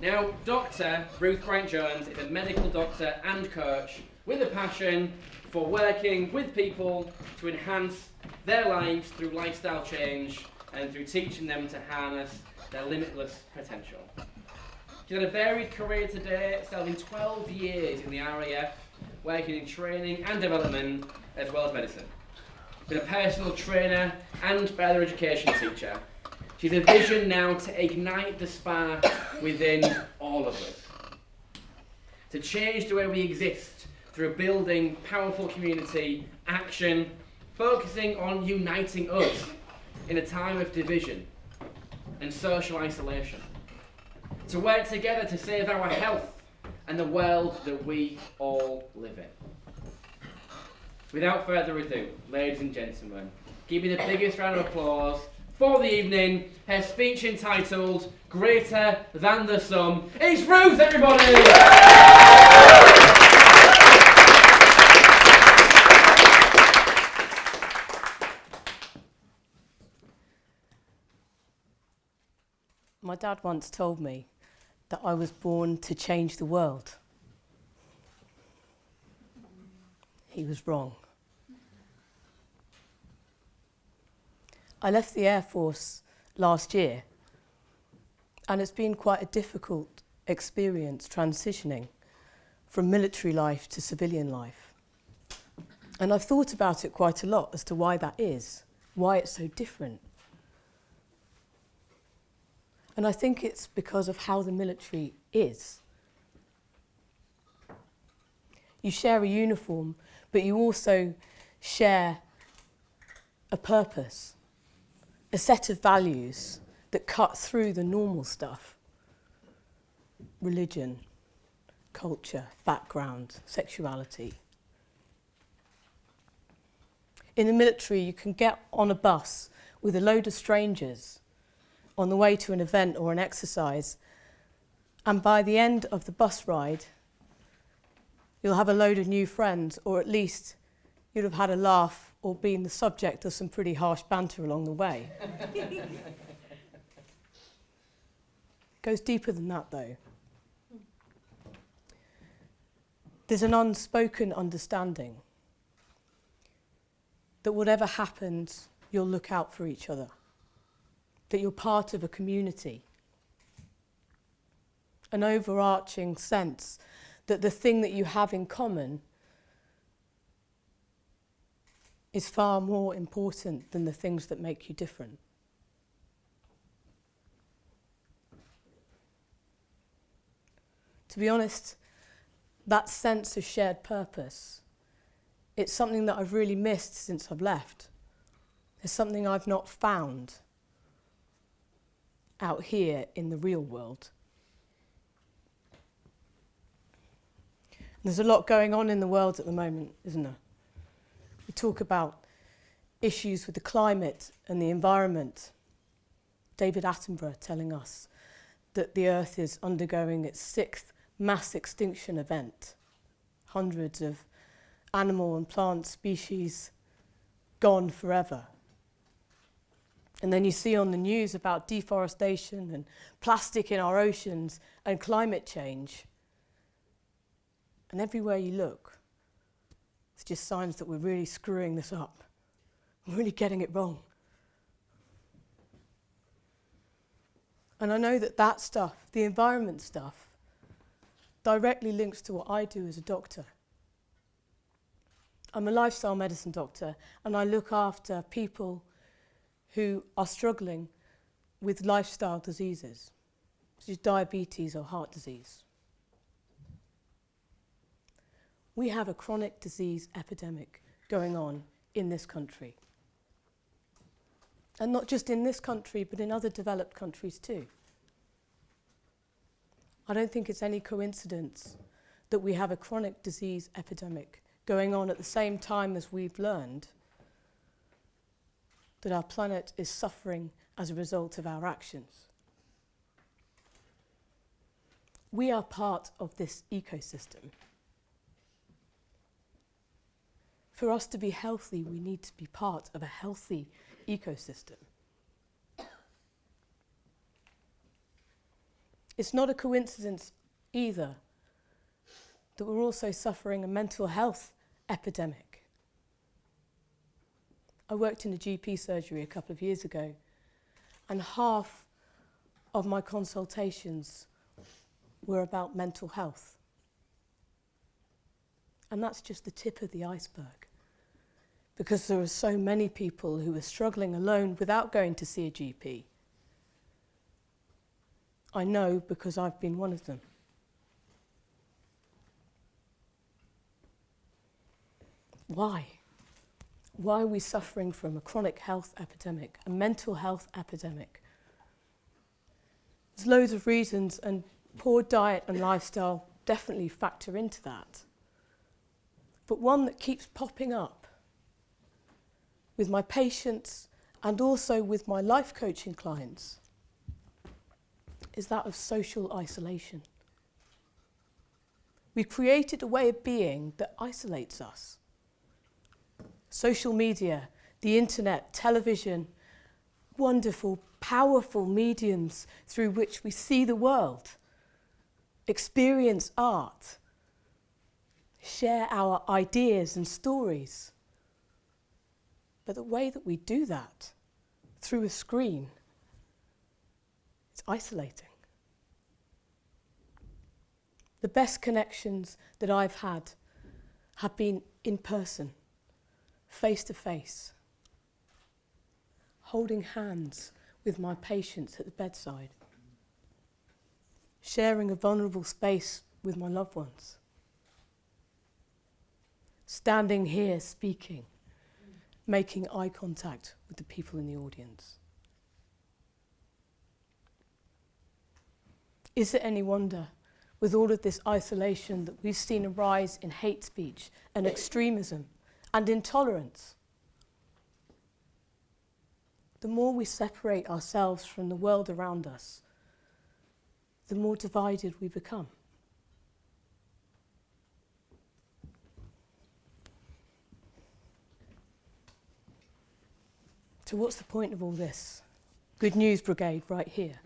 Now, Dr. Ruth Briant-Jones is a medical doctor and coach with a passion for working with people to enhance their lives through lifestyle change and through teaching them to harness their limitless potential. She's had a varied career today, serving 12 years in the RAF, working in training and development as well as medicine. Been a personal trainer and further education teacher. She's a vision now to ignite the spark within all of us. To change the way we exist through building powerful community action, focusing on uniting us in a time of division and social isolation. To work together to save our health and the world that we all live in. Without further ado, ladies and gentlemen, give me the biggest round of applause for the evening, her speech entitled Greater Than the Sum. It's Ruth, everybody! My dad once told me that I was born to change the world. He was wrong. I left the Air Force last year, and it's been quite a difficult experience transitioning from military life to civilian life. And I've thought about it quite a lot as to why that is, why it's so different. And I think it's because of how the military is. You share a uniform, but you also share a purpose, a set of values that cut through the normal stuff. Religion, culture, background, sexuality. In the military, you can get on a bus with a load of strangers on the way to an event or an exercise, and by the end of the bus ride, you'll have a load of new friends, or at least you'll have had a laugh or been the subject of some pretty harsh banter along the way. It goes deeper than that, though. There's an unspoken understanding that whatever happens, you'll look out for each other, that you're part of a community. An overarching sense that the thing that you have in common is far more important than the things that make you different. To be honest, that sense of shared purpose, it's something that I've really missed since I've left. It's something I've not found out here in the real world. There's a lot going on in the world at the moment, isn't there? We talk about issues with the climate and the environment. David Attenborough telling us that the Earth is undergoing its 6th mass extinction event. Hundreds of animal and plant species gone forever. And then you see on the news about deforestation and plastic in our oceans and climate change. And everywhere you look, it's just signs that we're really screwing this up. We're really getting it wrong. And I know that that stuff, the environment stuff, directly links to what I do as a doctor. I'm a lifestyle medicine doctor, and I look after people who are struggling with lifestyle diseases, such as diabetes or heart disease. We have a chronic disease epidemic going on in this country. And not just in this country, but in other developed countries too. I don't think it's any coincidence that we have a chronic disease epidemic going on at the same time as we've learned that our planet is suffering as a result of our actions. We are part of this ecosystem. For us to be healthy, we need to be part of a healthy ecosystem. It's not a coincidence either that we're also suffering a mental health epidemic. I worked in a GP surgery a couple of years ago, and half of my consultations were about mental health. And that's just the tip of the iceberg, because there are so many people who are struggling alone without going to see a GP. I know because I've been one of them. Why? Why are we suffering from a chronic health epidemic, a mental health epidemic? There's loads of reasons, and poor diet and lifestyle definitely factor into that. But one that keeps popping up with my patients and also with my life coaching clients is that of social isolation. We've created a way of being that isolates us. Social media, the internet, television, wonderful, powerful mediums through which we see the world, experience art, share our ideas and stories. But the way that we do that through a screen, it's isolating. The best connections that I've had have been in person, face to face, holding hands with my patients at the bedside, sharing a vulnerable space with my loved ones, standing here speaking, making eye contact with the people in the audience. Is it any wonder, with all of this isolation, that we've seen a rise in hate speech and extremism and intolerance? The more we separate ourselves from the world around us, the more divided we become. So what's the point of all this? Good news brigade right here.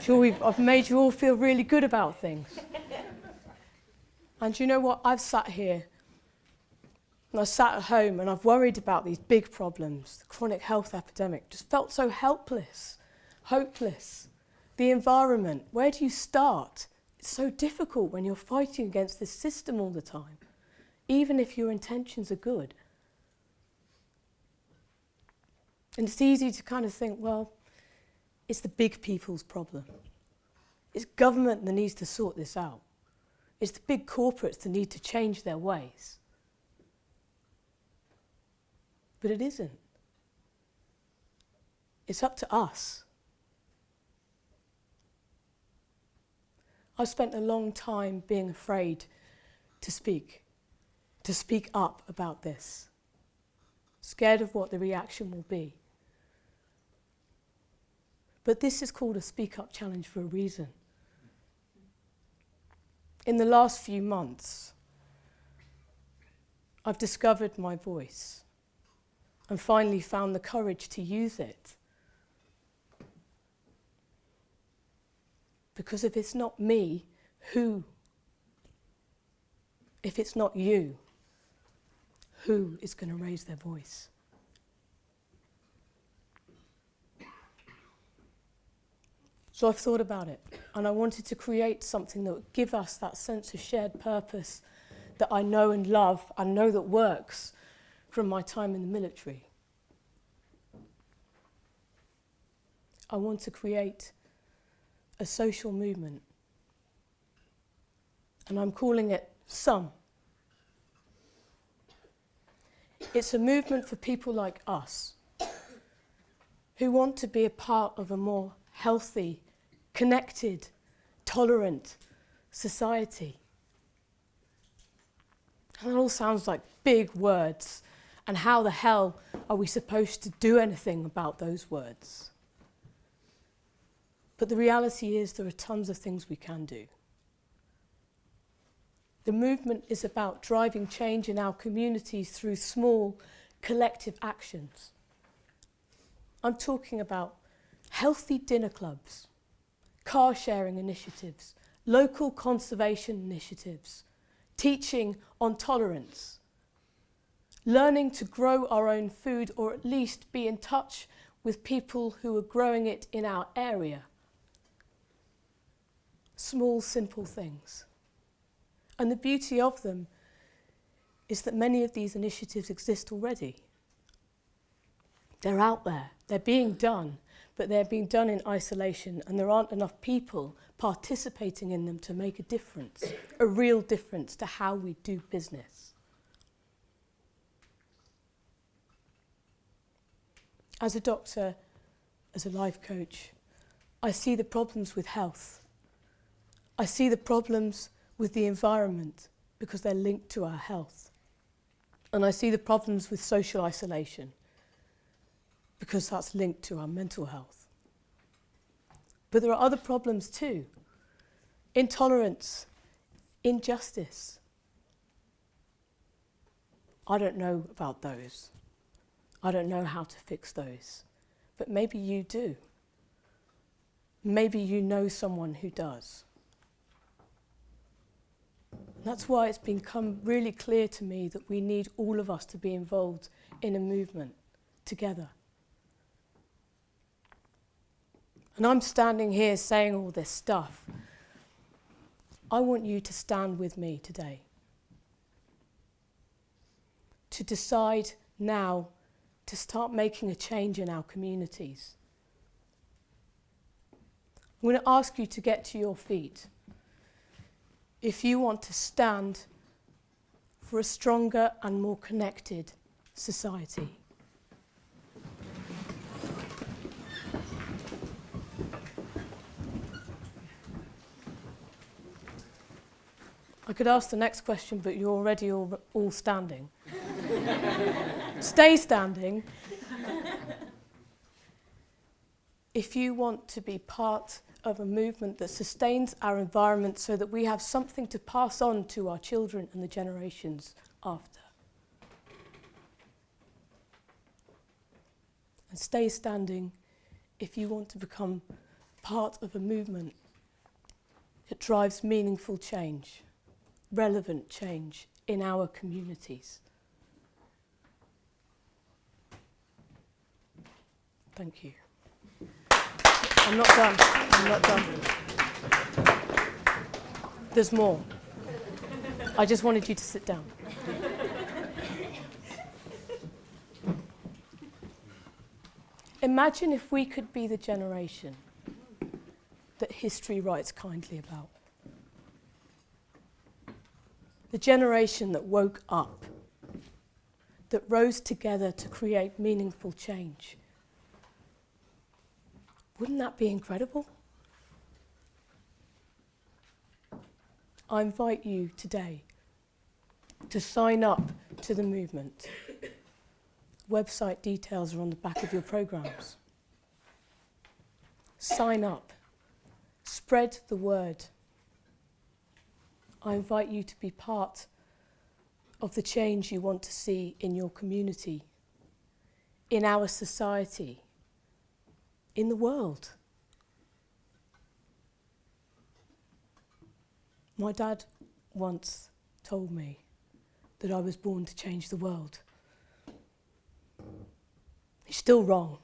Sure, I've made you all feel really good about things. And you know what? I've sat here and I sat at home and I've worried about these big problems, the chronic health epidemic, just felt so helpless, hopeless. The environment, where do you start? It's so difficult when you're fighting against this system all the time, even if your intentions are good. And it's easy to kind of think, well, it's the big people's problem. It's government that needs to sort this out. It's the big corporates that need to change their ways. But it isn't. It's up to us. I've spent a long time being afraid to speak up about this, scared of what the reaction will be. But this is called a Speak Up challenge for a reason. In the last few months, I've discovered my voice and finally found the courage to use it. Because if it's not me, who? If it's not you, who is going to raise their voice? So I've thought about it, and I wanted to create something that would give us that sense of shared purpose that I know and love, and know that works from my time in the military. I want to create a social movement, and I'm calling it SOME. It's a movement for people like us who want to be a part of a more healthy, connected, tolerant society. And that all sounds like big words, and how the hell are we supposed to do anything about those words? But the reality is there are tons of things we can do. The movement is about driving change in our communities through small, collective actions. I'm talking about healthy dinner clubs, car sharing initiatives, local conservation initiatives, teaching on tolerance, learning to grow our own food or at least be in touch with people who are growing it in our area. Small, simple things. And the beauty of them is that many of these initiatives exist already. They're out there, they're being done, but they're being done in isolation, and there aren't enough people participating in them to make a difference, a real difference to how we do business. As a doctor, as a life coach, I see the problems with health. I see the problems with the environment because they're linked to our health. And I see the problems with social isolation because that's linked to our mental health. But there are other problems too. Intolerance, injustice. I don't know about those. I don't know how to fix those. But maybe you do. Maybe you know someone who does. That's why it's become really clear to me that we need all of us to be involved in a movement together. And I'm standing here saying all this stuff. I want you to stand with me today. To decide now to start making a change in our communities. I'm going to ask you to get to your feet. If you want to stand for a stronger and more connected society. I could ask the next question, but you're already all standing. Stay standing. If you want to be part of a movement that sustains our environment so that we have something to pass on to our children and the generations after. And stay standing if you want to become part of a movement that drives meaningful change, relevant change in our communities. Thank you. I'm not done. I'm not done. There's more. I just wanted you to sit down. Imagine if we could be the generation that history writes kindly about. The generation that woke up, that rose together to create meaningful change. Wouldn't that be incredible? I invite you today to sign up to the movement. Website details are on the back of your programs. Sign up. Spread the word. I invite you to be part of the change you want to see in your community, in our society, in the world. My dad once told me that I was born to change the world. He's still wrong.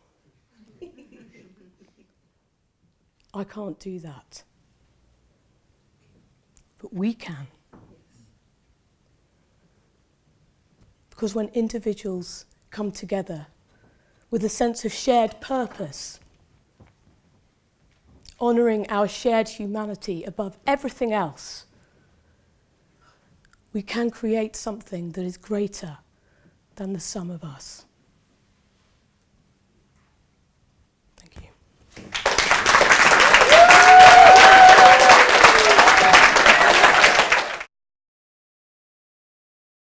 I can't do that. But we can. Because when individuals come together with a sense of shared purpose, honouring our shared humanity above everything else, we can create something that is greater than the sum of us.